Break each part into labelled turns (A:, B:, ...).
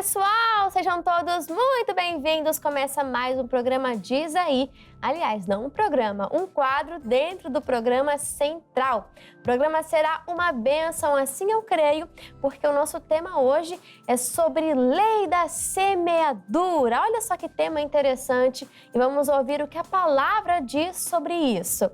A: pessoal! Sejam todos muito bem-vindos. Começa mais um programa Diz Aí. Aliás, não um programa, um quadro dentro do programa Central. O programa será uma bênção, assim eu creio, porque o nosso tema hoje é sobre lei da semeadura. Olha só que tema interessante e vamos ouvir o que a palavra diz sobre isso.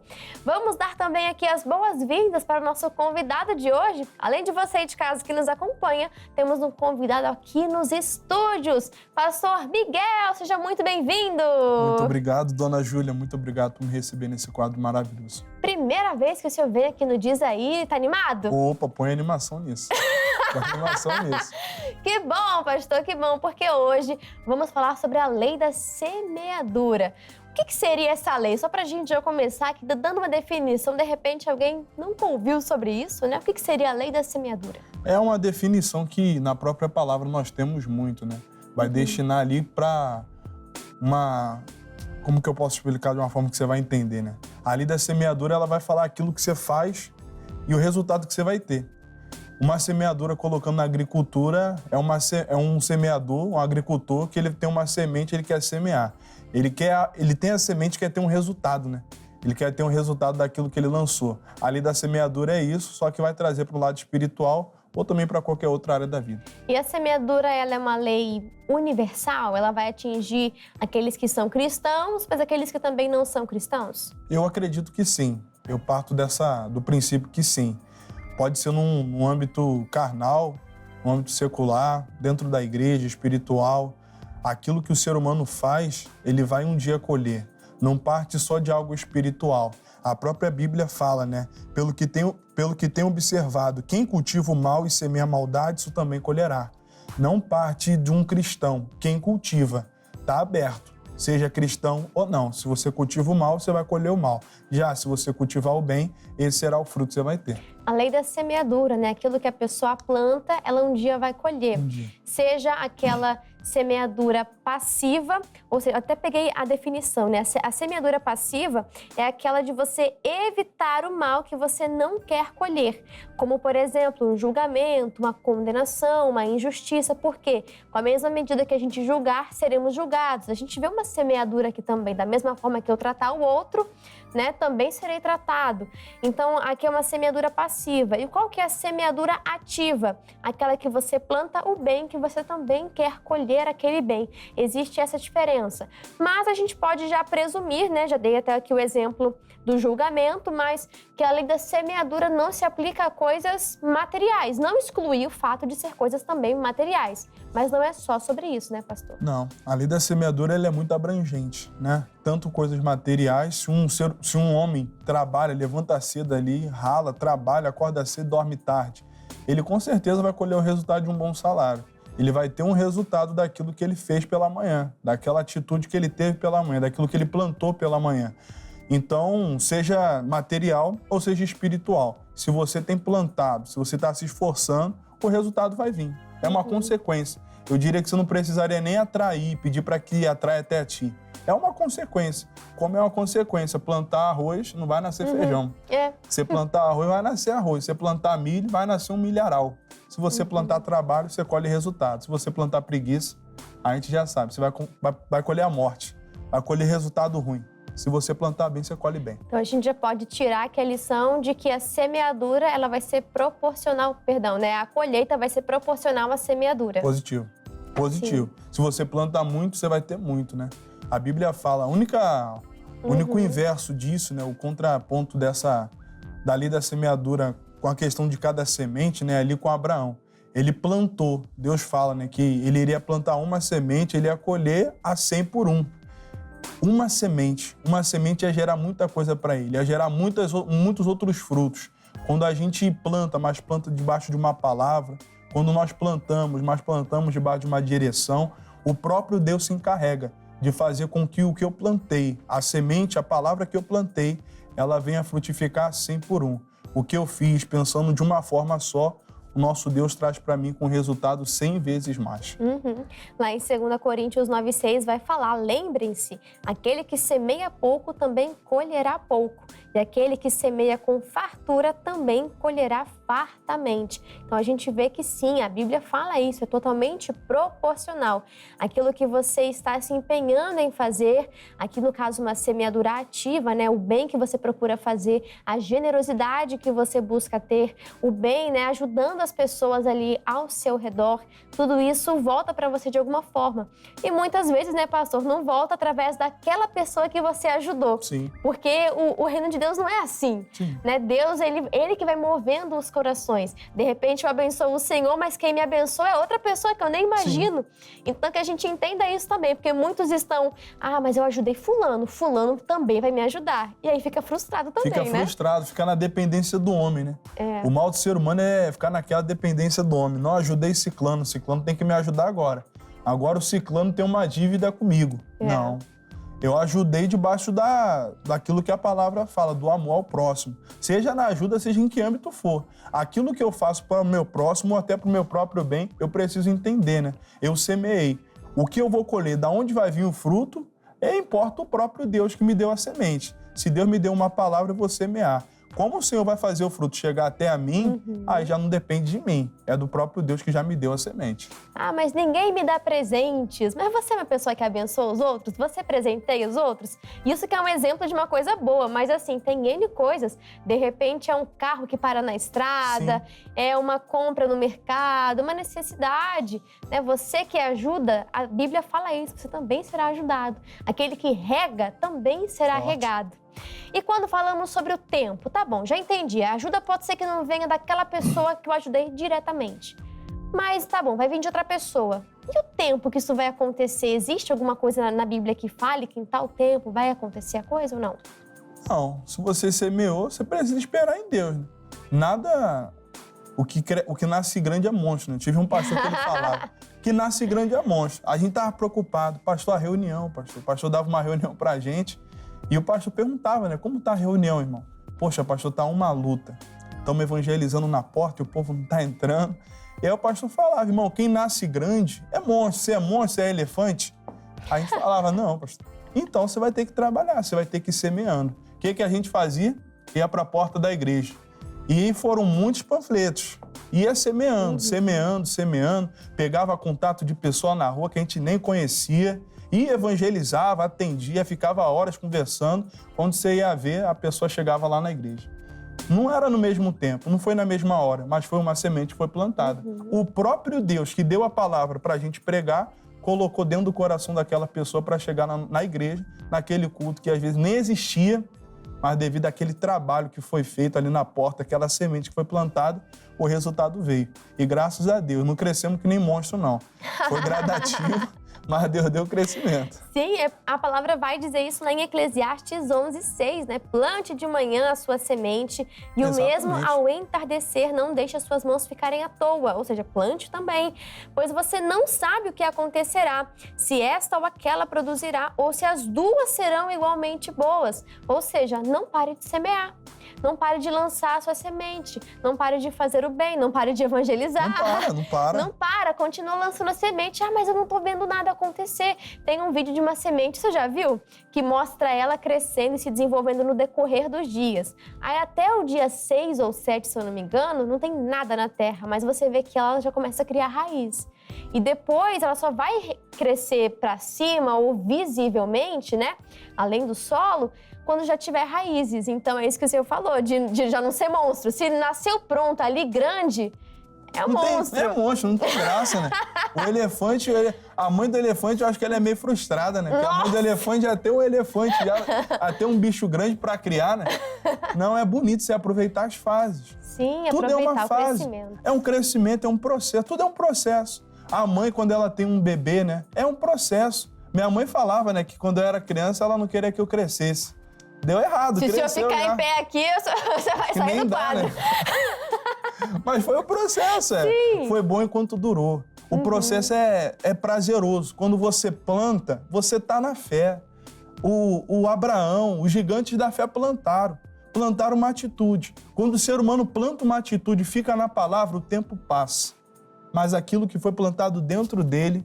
A: Vamos dar também aqui as boas-vindas para o nosso convidado de hoje. Além de você aí de casa que nos acompanha, temos um convidado aqui nos estúdios, Pastor Miguel. Seja muito bem-vindo!
B: Muito obrigado, Dona Júlia. Muito obrigado por me receber nesse quadro maravilhoso.
A: Primeira vez que o senhor vem aqui no Diz Aí, tá animado?
B: Opa, põe animação nisso. Põe animação nisso.
A: Que bom, pastor, que bom, porque hoje vamos falar sobre a lei da semeadura. O que seria essa lei? Só pra gente já começar aqui dando uma definição, de repente alguém nunca ouviu sobre isso, né? O que seria a lei da semeadura?
B: É uma definição que na própria palavra nós temos muito, né? Vai destinar ali para uma... Como que eu posso explicar de uma forma que você vai entender, né? A lei da semeadura, ela vai falar aquilo que você faz e o resultado que você vai ter. Uma semeadura, colocando na agricultura, é um semeador, um agricultor, que ele tem uma semente, ele quer semear. Ele tem a semente, quer ter um resultado, né? Ele quer ter um resultado daquilo que ele lançou. A lei da semeadura é isso, só que vai trazer para o lado espiritual ou também para qualquer outra área da vida.
A: E a semeadura, ela é uma lei universal? Ela vai atingir aqueles que são cristãos, mas aqueles que também não são cristãos?
B: Eu acredito que sim. Eu parto do princípio que sim. Pode ser num âmbito carnal, num âmbito secular, dentro da igreja, espiritual. Aquilo que o ser humano faz, ele vai um dia colher. Não parte só de algo espiritual. A própria Bíblia fala, né? Pelo que tem observado, quem cultiva o mal e semeia a maldade, isso também colherá. Não parte de um cristão. Quem cultiva está aberto, seja cristão ou não. Se você cultiva o mal, você vai colher o mal. Já se você cultivar o bem, esse será o fruto que você vai ter.
A: A lei da semeadura, né? Aquilo que a pessoa planta, ela um dia vai colher. Seja aquela semeadura passiva, ou seja, até peguei a definição, né? A semeadura passiva é aquela de você evitar o mal que você não quer colher. Como, por exemplo, um julgamento, uma condenação, uma injustiça. Por quê? Com a mesma medida que a gente julgar, seremos julgados. A gente vê uma semeadura aqui também, da mesma forma que eu tratar o outro, né, também serei tratado. Então, aqui é uma semeadura passiva. E qual que é a semeadura ativa? Aquela que você planta o bem, que você também quer colher aquele bem. Existe essa diferença. Mas a gente pode já presumir, né, já dei até aqui o exemplo do julgamento, mas que a lei da semeadura não se aplica a coisas materiais. Não exclui o fato de ser coisas também materiais. Mas não é só sobre isso, né, pastor?
B: Não. A lei da semeadura, ela é muito abrangente, né? Tanto coisas materiais, se um homem trabalha, levanta cedo ali, rala, trabalha, acorda cedo, dorme tarde, ele com certeza vai colher o resultado de um bom salário. Ele vai ter um resultado daquilo que ele fez pela manhã, daquela atitude que ele teve pela manhã, daquilo que ele plantou pela manhã. Então, seja material ou seja espiritual, se você tem plantado, se você está se esforçando, o resultado vai vir. É uma consequência. Eu diria que você não precisaria nem atrair, pedir para que atraia até a ti. É uma consequência. Como é uma consequência, plantar arroz não vai nascer feijão. Você plantar arroz, vai nascer arroz. Você plantar milho, vai nascer um milharal. Se você plantar trabalho, você colhe resultado. Se você plantar preguiça, a gente já sabe, você vai colher a morte, vai colher resultado ruim. Se você plantar bem, você colhe bem.
A: Então a gente já pode tirar aqui a lição de que a semeadura, ela vai ser proporcional, né? A colheita vai ser proporcional à semeadura.
B: Positivo. Sim. Se você plantar muito, você vai ter muito, né? A Bíblia fala, o único inverso disso, né? O contraponto da lei da semeadura com a questão de cada semente, né? Ali com Abraão. Ele plantou, Deus fala, né? Que ele iria plantar uma semente, ele ia colher a 100 por 1. Uma semente ia gerar muita coisa para ele, ia gerar muitos outros frutos. Quando a gente planta, mas planta debaixo de uma palavra, quando nós plantamos, mas plantamos debaixo de uma direção, o próprio Deus se encarrega de fazer com que o que eu plantei, a semente, a palavra que eu plantei, ela venha frutificar 100 por 1. O que eu fiz pensando de uma forma só, o nosso Deus traz para mim com resultado 100 vezes mais.
A: Lá em 2 Coríntios 9,6 vai falar, lembrem-se, aquele que semeia pouco também colherá pouco, e aquele que semeia com fartura também colherá fartamente. Então a gente vê que sim, a Bíblia fala isso, é totalmente proporcional. Aquilo que você está se empenhando em fazer, aqui no caso uma semeadura ativa, né? O bem que você procura fazer, a generosidade que você busca ter, o bem, né? Ajudando as pessoas ali ao seu redor, tudo isso volta para você de alguma forma. E muitas vezes, né, pastor, não volta através daquela pessoa que você ajudou.
B: Sim.
A: Porque o reino de Deus não é assim,
B: Sim.
A: né? Deus, ele que vai movendo os corações. De repente eu abençoo o Senhor, mas quem me abençoa é outra pessoa que eu nem imagino. Sim. Então que a gente entenda isso também, porque muitos estão, mas eu ajudei fulano também vai me ajudar. E aí fica frustrado também, né?
B: Fica frustrado, fica na dependência do homem, né? O mal do ser humano é ficar naquela dependência do homem. Não ajudei ciclano tem que me ajudar agora. Agora o ciclano tem uma dívida comigo. Não. Eu ajudei debaixo daquilo que a palavra fala, do amor ao próximo. Seja na ajuda, seja em que âmbito for. Aquilo que eu faço para o meu próximo ou até para o meu próprio bem, eu preciso entender, né? Eu semeei. O que eu vou colher, da onde vai vir o fruto, importa o próprio Deus que me deu a semente. Se Deus me deu uma palavra, eu vou semear. Como o Senhor vai fazer o fruto chegar até a mim, aí já não depende de mim. É do próprio Deus que já me deu a semente.
A: Mas ninguém me dá presentes. Mas você é uma pessoa que abençoa os outros? Você presenteia os outros? Isso que é um exemplo de uma coisa boa. Mas assim, tem N coisas. De repente é um carro que para na estrada, é uma compra no mercado, uma necessidade. Né? Você que ajuda, a Bíblia fala isso, você também será ajudado. Aquele que rega também será regado. E quando falamos sobre o tempo, tá bom, já entendi, a ajuda pode ser que não venha daquela pessoa que eu ajudei diretamente. Mas tá bom, vai vir de outra pessoa. E o tempo que isso vai acontecer? Existe alguma coisa na Bíblia que fale que em tal tempo vai acontecer a coisa ou não?
B: Não, se você semeou, você precisa esperar em Deus. Né? Nada... O que nasce grande é monstro, né? Tive um pastor que ele falava que nasce grande é monstro. A gente tava preocupado, pastor, a reunião, pastor. O pastor dava uma reunião pra gente. E o pastor perguntava, né? Como tá a reunião, irmão? Poxa, pastor, tá uma luta. Estamos evangelizando na porta e o povo não tá entrando. E aí o pastor falava, irmão, quem nasce grande é monstro. Você é monstro, você é elefante? Aí a gente falava, não, pastor. Então você vai ter que trabalhar, você vai ter que ir semeando. O que a gente fazia? Ia para a porta da igreja. E foram muitos panfletos. Ia semeando, semeando. Pegava contato de pessoa na rua que a gente nem conhecia. E evangelizava, atendia, ficava horas conversando. Quando você ia ver, a pessoa chegava lá na igreja. Não era no mesmo tempo, não foi na mesma hora, mas foi uma semente que foi plantada. O próprio Deus que deu a palavra para a gente pregar, colocou dentro do coração daquela pessoa para chegar na igreja, naquele culto que às vezes nem existia, mas devido àquele trabalho que foi feito ali na porta, aquela semente que foi plantada, o resultado veio. E graças a Deus, não crescemos que nem monstro, não. Foi gradativo. Mas Deus deu crescimento.
A: Sim, a palavra vai dizer isso lá em Eclesiastes 11:6, né? Plante de manhã a sua semente e o mesmo ao entardecer não deixe as suas mãos ficarem à toa. Ou seja, plante também, pois você não sabe o que acontecerá, se esta ou aquela produzirá ou se as duas serão igualmente boas. Ou seja, não pare de semear. Não pare de lançar a sua semente. Não pare de fazer o bem. Não pare de evangelizar.
B: Não para.
A: Não para. Continua lançando a semente. Mas eu não tô vendo nada acontecer. Tem um vídeo de uma semente, você já viu? Que mostra ela crescendo e se desenvolvendo no decorrer dos dias. Aí até o dia 6 ou 7, se eu não me engano, não tem nada na terra. Mas você vê que ela já começa a criar raiz. E depois ela só vai crescer para cima ou visivelmente, né? Além do solo, quando já tiver raízes. Então é isso que o senhor falou, de já não ser monstro. Se nasceu pronto ali, grande, é um monstro.
B: É monstro, não tem graça, né? O elefante, a mãe do elefante, eu acho que ela é meio frustrada, né? Porque a mãe do elefante já tem um elefante, já tem um bicho grande para criar, né? Não, é bonito você aproveitar as fases.
A: Sim,
B: tudo
A: aproveitar
B: é uma fase.
A: Crescimento.
B: É um crescimento, é um processo. Tudo é um processo. A mãe, quando ela tem um bebê, né? É um processo. Minha mãe falava, né, que quando eu era criança, ela não queria que eu crescesse. Deu errado,
A: Se
B: cresceu.
A: Se eu ficar em pé aqui, você vai sair do quadro.
B: Né? Mas foi o processo,
A: Sim.
B: Foi bom enquanto durou. O processo é prazeroso. Quando você planta, você tá na fé. O Abraão, os gigantes da fé plantaram uma atitude. Quando o ser humano planta uma atitude e fica na palavra, o tempo passa. Mas aquilo que foi plantado dentro dele,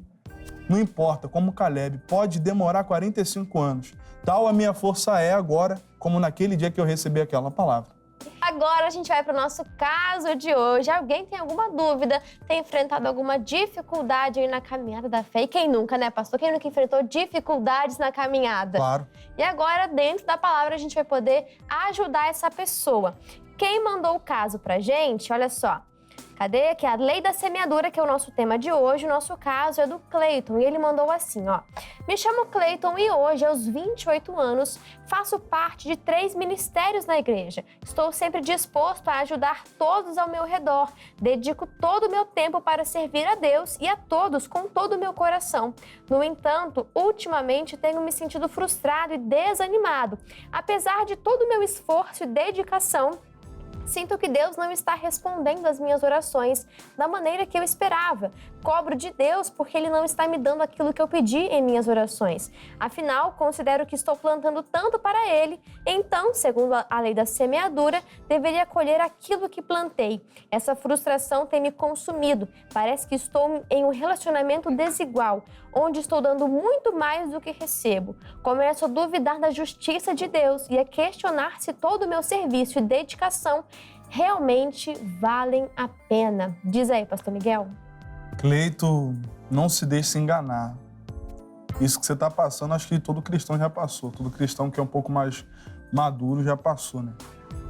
B: não importa, como Caleb, pode demorar 45 anos. Tal a minha força é agora, como naquele dia que eu recebi aquela palavra.
A: agora a gente vai para o nosso caso de hoje. Alguém tem alguma dúvida? Tem enfrentado alguma dificuldade aí na caminhada da fé? E quem nunca, né, pastor? Quem nunca enfrentou dificuldades na caminhada?
B: Claro.
A: E agora, dentro da palavra, a gente vai poder ajudar essa pessoa. Quem mandou o caso pra gente, olha só. Cadê? Que é a lei da semeadura, que é o nosso tema de hoje. O nosso caso é do Cleiton. E ele mandou assim, ó. Me chamo Cleiton e hoje, aos 28 anos, faço parte de 3 ministérios na igreja. Estou sempre disposto a ajudar todos ao meu redor. Dedico todo o meu tempo para servir a Deus e a todos com todo o meu coração. No entanto, ultimamente tenho me sentido frustrado e desanimado. Apesar de todo o meu esforço e dedicação, sinto que Deus não está respondendo às minhas orações da maneira que eu esperava. Cobro de Deus porque Ele não está me dando aquilo que eu pedi em minhas orações. Afinal, considero que estou plantando tanto para Ele, então, segundo a lei da semeadura, deveria colher aquilo que plantei. Essa frustração tem me consumido. Parece que estou em um relacionamento desigual, onde estou dando muito mais do que recebo. Começo a duvidar da justiça de Deus e a questionar se todo o meu serviço e dedicação realmente valem a pena. Diz aí, pastor Miguel.
B: Cleiton, não se deixe enganar. Isso que você está passando, acho que todo cristão já passou. Todo cristão que é um pouco mais maduro já passou, né?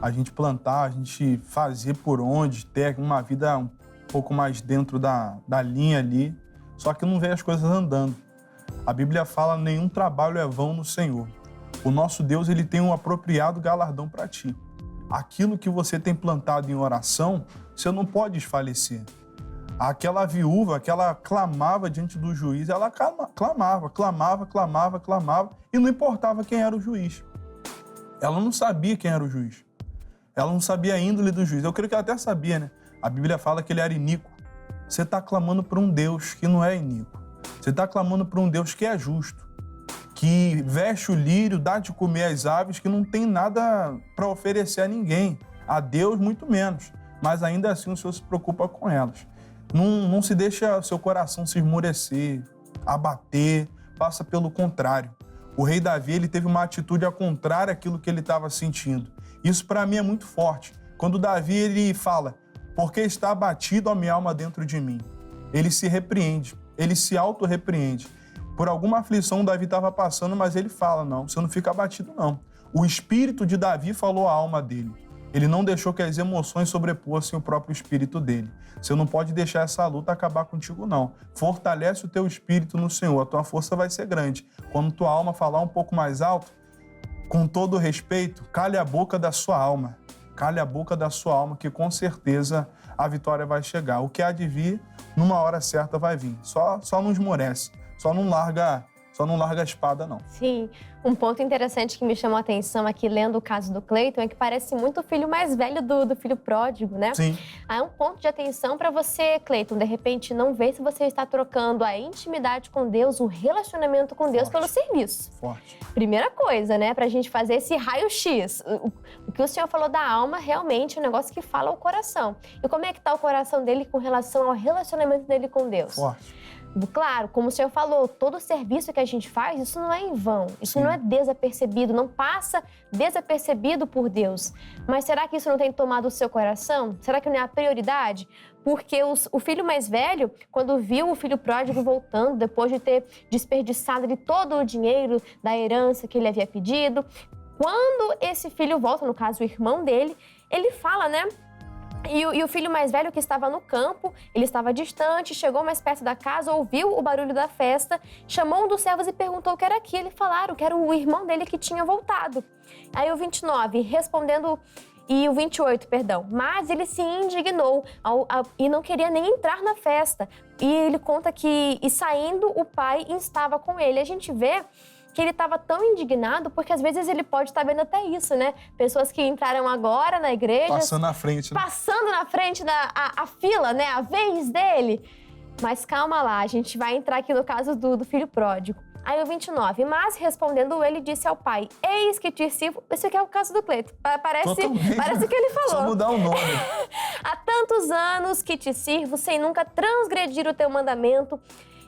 B: A gente plantar, a gente fazer por onde, ter uma vida um pouco mais dentro da linha ali, só que não vê as coisas andando. A Bíblia fala, nenhum trabalho é vão no Senhor. O nosso Deus, ele tem um apropriado galardão para ti. Aquilo que você tem plantado em oração, você não pode desfalecer. Aquela viúva que ela clamava diante do juiz, ela clamava, e não importava quem era o juiz. Ela não sabia quem era o juiz. Ela não sabia a índole do juiz. Eu creio que ela até sabia, né? A Bíblia fala que ele era iníquo. Você está clamando por um Deus que não é iníquo. Você está clamando por um Deus que é justo, que veste o lírio, dá de comer às aves, que não tem nada para oferecer a ninguém. A Deus, muito menos. Mas ainda assim o Senhor se preocupa com elas. Não se deixa seu coração se esmorecer, abater, passa pelo contrário. O rei Davi, ele teve uma atitude ao contrário àquilo que ele estava sentindo. Isso para mim é muito forte. Quando Davi, ele fala, porque está abatido a minha alma dentro de mim. Ele se repreende, ele se auto-repreende. Por alguma aflição Davi estava passando, mas ele fala, não, você não fica abatido não. O espírito de Davi falou à alma dele. Ele não deixou que as emoções sobrepossem o próprio espírito dele. Você não pode deixar essa luta acabar contigo, não. Fortalece o teu espírito no Senhor, a tua força vai ser grande. Quando tua alma falar um pouco mais alto, com todo respeito, cale a boca da sua alma. Cale a boca da sua alma, que com certeza a vitória vai chegar. O que há de vir, numa hora certa vai vir. Só não esmorece, só não larga a espada, não.
A: Sim, um ponto interessante que me chamou a atenção aqui, lendo o caso do Cleiton, é que parece muito o filho mais velho do filho pródigo, né?
B: Sim.
A: Aí um ponto de atenção para você, Cleiton, de repente não ver se você está trocando a intimidade com Deus, o relacionamento com Deus pelo serviço.
B: Forte.
A: Primeira coisa, né, pra gente fazer esse raio-x. O que o senhor falou da alma realmente é um negócio que fala o coração. E como é que tá o coração dele com relação ao relacionamento dele com Deus?
B: Forte.
A: Claro, como o senhor falou, todo o serviço que a gente faz, isso não é em vão, isso
B: Sim.
A: não é desapercebido, não passa desapercebido por Deus. Mas será que isso não tem tomado o seu coração? Será que não é a prioridade? Porque o filho mais velho, quando viu o filho pródigo voltando, depois de ter desperdiçado de todo o dinheiro da herança que ele havia pedido, quando esse filho volta, no caso o irmão dele, ele fala, né? E o filho mais velho que estava no campo, ele estava distante, chegou mais perto da casa, ouviu o barulho da festa, chamou um dos servos e perguntou o que era aquilo. E falaram que era o irmão dele que tinha voltado. Aí o 29, respondendo... E o 28, perdão. Mas ele se indignou e não queria nem entrar na festa. E ele conta que, saindo, o pai estava com ele. A gente vê que ele estava tão indignado, porque às vezes ele pode estar vendo até isso, né? Pessoas que entraram agora na igreja...
B: Passando na frente, né?
A: Passando na frente a fila, né? A vez dele. Mas calma lá, a gente vai entrar aqui no caso do filho pródigo. Aí o 29, mas respondendo ele disse ao pai, eis que te sirvo... Esse aqui é o caso do Cleiton, parece que ele falou.
B: Só mudar o nome.
A: Há tantos anos que te sirvo, sem nunca transgredir o teu mandamento,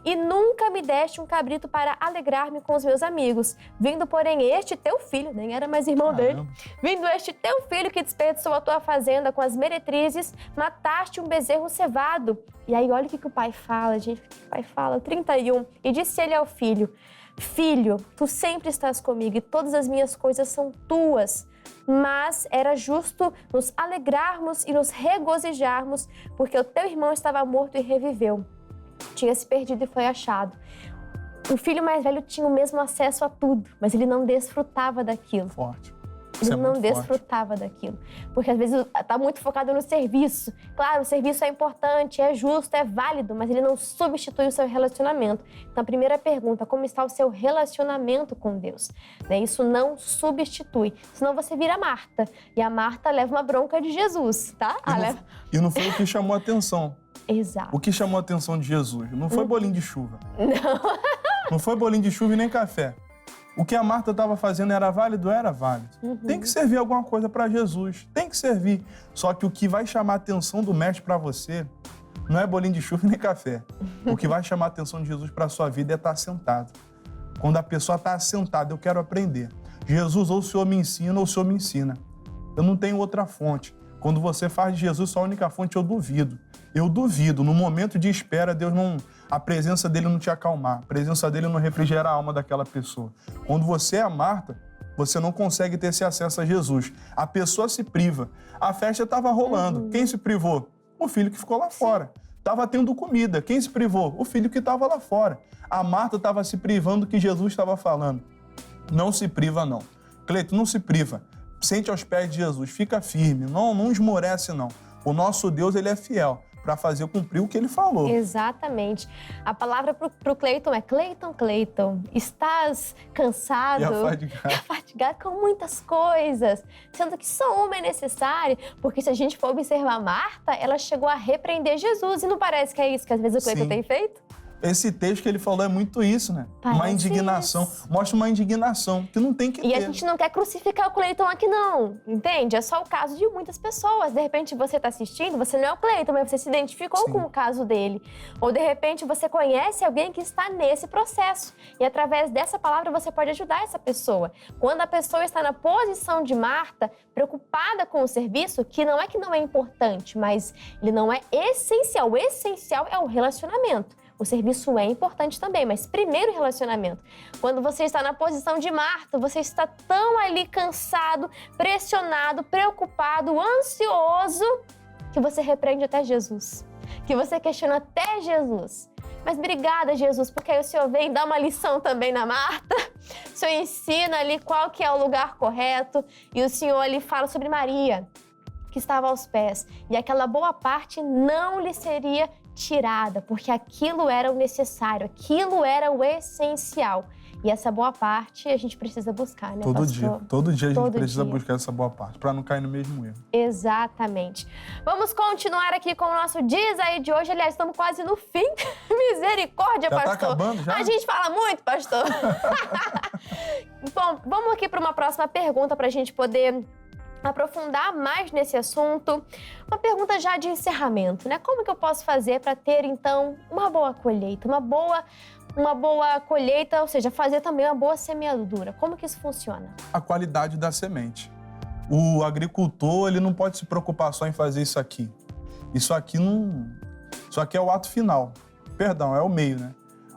A: E nunca me deste um cabrito para alegrar-me com os meus amigos. Vindo, porém, este teu filho, nem era mais irmão dele, vindo este teu filho que desperdiçou a tua fazenda com as meretrizes, mataste um bezerro cevado. E aí, olha o que o pai fala, gente. O que o pai fala? 31. E disse ele ao filho: Filho, tu sempre estás comigo e todas as minhas coisas são tuas. Mas era justo nos alegrarmos e nos regozijarmos, porque o teu irmão estava morto e reviveu. Tinha se perdido e foi achado. O filho mais velho tinha o mesmo acesso a tudo, mas ele não desfrutava daquilo.
B: Forte.
A: Ele não desfrutava daquilo. Porque às vezes está muito focado no serviço. Claro, o serviço é importante, é justo, é válido, mas ele não substitui o seu relacionamento. Então, a primeira pergunta, como está o seu relacionamento com Deus? Isso não substitui. Senão você vira Marta. E a Marta leva uma bronca de Jesus, tá?
B: E não foi o que chamou a atenção.
A: Exato.
B: O que chamou a atenção de Jesus não foi bolinho de chuva. Não foi bolinho de chuva e nem café. O que a Marta estava fazendo era válido? Era válido. Tem que servir alguma coisa para Jesus. Tem que servir. Só que o que vai chamar a atenção do mestre para você não é bolinho de chuva nem café. O que vai chamar a atenção de Jesus para a sua vida é estar sentado. Quando a pessoa está sentada, eu quero aprender. Jesus, ou o Senhor me ensina, ou o Senhor me ensina. Eu não tenho outra fonte. Quando você faz de Jesus sua única fonte, eu duvido. Eu duvido. No momento de espera, a presença dele não te acalmar. A presença dele não refrigera a alma daquela pessoa. Quando você é a Marta, você não consegue ter esse acesso a Jesus. A pessoa se priva. A festa estava rolando. Quem se privou? O filho que ficou lá fora. Estava tendo comida. Quem se privou? O filho que estava lá fora. A Marta estava se privando do que Jesus estava falando. Não se priva, não. Cleito, não se priva. Sente aos pés de Jesus. Fica firme. Não esmorece, não. O nosso Deus, ele é fiel para fazer cumprir o que ele falou.
A: Exatamente. A palavra pro Cleiton é: Cleiton, estás cansado?
B: E
A: afadigado com muitas coisas, sendo que só uma é necessária, porque se a gente for observar Marta, ela chegou a repreender Jesus, e não parece que é isso que às vezes o Cleiton tem feito?
B: Esse texto que ele falou é muito isso, né?
A: Parece
B: uma indignação.
A: Isso.
B: Mostra uma indignação que não tem que ter.
A: E a gente não quer crucificar o Cleiton aqui, não. Entende? É só o caso de muitas pessoas. De repente, você está assistindo, você não é o Cleiton, mas você se identificou com o caso dele. Ou, de repente, você conhece alguém que está nesse processo. E, através dessa palavra, você pode ajudar essa pessoa. Quando a pessoa está na posição de Marta, preocupada com o serviço, que não é importante, mas ele não é essencial. O essencial é o relacionamento. O serviço é importante também, mas primeiro o relacionamento. Quando você está na posição de Marta, você está tão ali cansado, pressionado, preocupado, ansioso, que você repreende até Jesus, que você questiona até Jesus. Mas obrigada, Jesus, porque aí o Senhor vem dar uma lição também na Marta. O Senhor ensina ali qual que é o lugar correto, e o Senhor ali fala sobre Maria, que estava aos pés, e aquela boa parte não lhe seria tirada, porque aquilo era o necessário, aquilo era o essencial. E essa boa parte a gente precisa buscar, né, pastor?
B: Todo dia a gente precisa buscar essa boa parte, para não cair no mesmo erro.
A: Exatamente. Vamos continuar aqui com o nosso Diz Aí de hoje. Aliás, estamos quase no fim. Misericórdia,
B: já
A: pastor.
B: Tá acabando, já?
A: A gente fala muito, pastor. Bom, vamos aqui para uma próxima pergunta para a gente poder aprofundar mais nesse assunto. Uma pergunta já de encerramento, né? Como que eu posso fazer para ter, então, uma boa colheita? Uma boa colheita, ou seja, fazer também uma boa semeadura. Como que isso funciona?
B: A qualidade da semente. O agricultor, ele não pode se preocupar só em fazer isso aqui. Isso aqui é o ato final. Perdão, é o meio, né?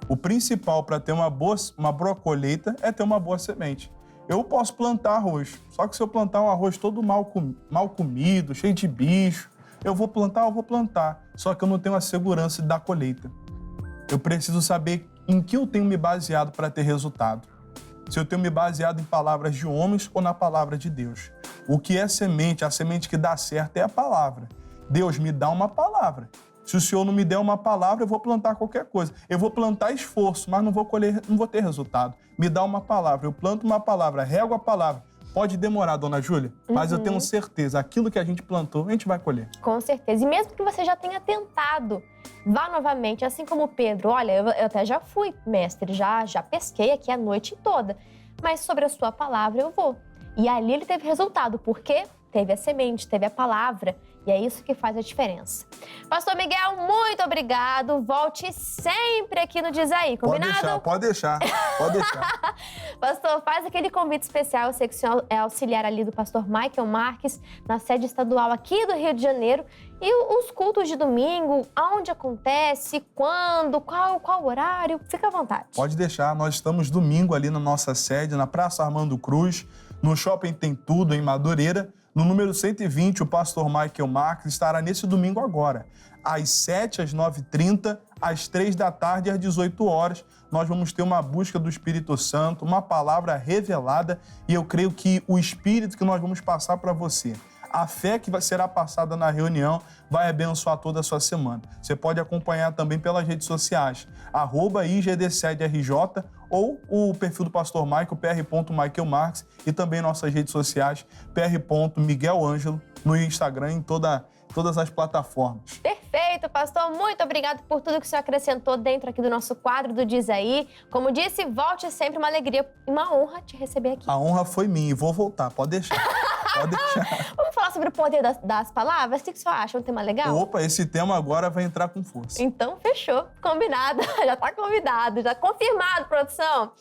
B: O principal para ter uma boa colheita é ter uma boa semente. Eu posso plantar arroz, só que se eu plantar um arroz todo mal comido, cheio de bicho, eu vou plantar, só que eu não tenho a segurança da colheita. Eu preciso saber em que eu tenho me baseado para ter resultado. Se eu tenho me baseado em palavras de homens ou na palavra de Deus. O que é semente? A semente que dá certo é a palavra. Deus me dá uma palavra. Se o Senhor não me der uma palavra, eu vou plantar qualquer coisa. Eu vou plantar esforço, mas não vou ter resultado. Me dá uma palavra, eu planto uma palavra, rego a palavra. Pode demorar, dona Júlia, mas eu tenho certeza, aquilo que a gente plantou, a gente vai colher.
A: Com certeza. E mesmo que você já tenha tentado, vá novamente, assim como Pedro. Olha, eu até já fui, mestre, já pesquei aqui a noite toda. Mas sobre a sua palavra eu vou. E ali ele teve resultado, porque teve a semente, teve a palavra. E é isso que faz a diferença. Pastor Miguel, muito obrigado. Volte sempre aqui no Diz Aí, combinado?
B: Pode deixar.
A: Pastor, faz aquele convite especial. Eu sei que o senhor é auxiliar ali do pastor Michael Marques, na sede estadual aqui do Rio de Janeiro. E os cultos de domingo, aonde acontece, quando, qual horário? Fica à vontade.
B: Pode deixar. Nós estamos domingo ali na nossa sede, na Praça Armando Cruz, no Shopping Tem Tudo, em Madureira. No número 120, o pastor Michael Marques estará nesse domingo agora, às 7, às 9h30, às 3 da tarde e às 18 horas. Nós vamos ter uma busca do Espírito Santo, uma palavra revelada, e eu creio que o Espírito que nós vamos passar para você, a fé que será passada na reunião, vai abençoar toda a sua semana. Você pode acompanhar também pelas redes sociais, @IGD7RJ, ou o perfil do pastor Michael, pr.michaelmarques, e também nossas redes sociais, pr.miguelangelo, no Instagram, em todas as plataformas.
A: Perfeito, pastor. Muito obrigado por tudo que o senhor acrescentou dentro aqui do nosso quadro do Diz Aí. Como disse, volte sempre, uma alegria e uma honra te receber aqui.
B: A honra foi minha e vou voltar, pode deixar. Pode deixar.
A: Vamos falar sobre o poder das palavras? O que o senhor acha? Um tema legal?
B: Opa, esse tema agora vai entrar com força.
A: Então, fechou. Combinado. Já tá convidado, já confirmado, produção.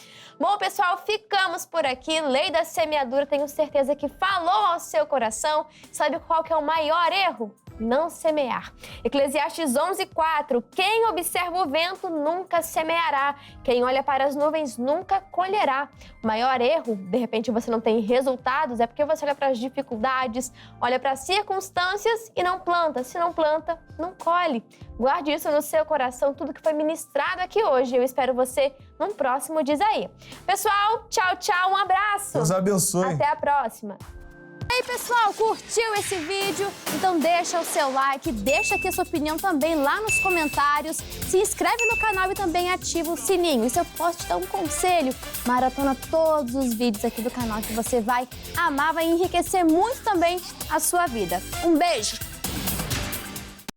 A: Bom, pessoal, ficamos por aqui. Lei da semeadura, tenho certeza que falou ao seu coração. Sabe qual que é o maior erro? Não semear. Eclesiastes 11:4. Quem observa o vento nunca semeará. Quem olha para as nuvens nunca colherá. O maior erro, de repente você não tem resultados, é porque você olha para as dificuldades, olha para as circunstâncias e não planta. Se não planta, não colhe. Guarde isso no seu coração, tudo que foi ministrado aqui hoje. Eu espero você num próximo Diz Aí. Pessoal, tchau, tchau, um abraço.
B: Deus abençoe.
A: Até a próxima. E aí, pessoal, curtiu esse vídeo? Então deixa o seu like, deixa aqui a sua opinião também lá nos comentários. Se inscreve no canal e também ativa o sininho. E se eu posso te dar um conselho, maratona todos os vídeos aqui do canal que você vai amar, vai enriquecer muito também a sua vida. Um beijo!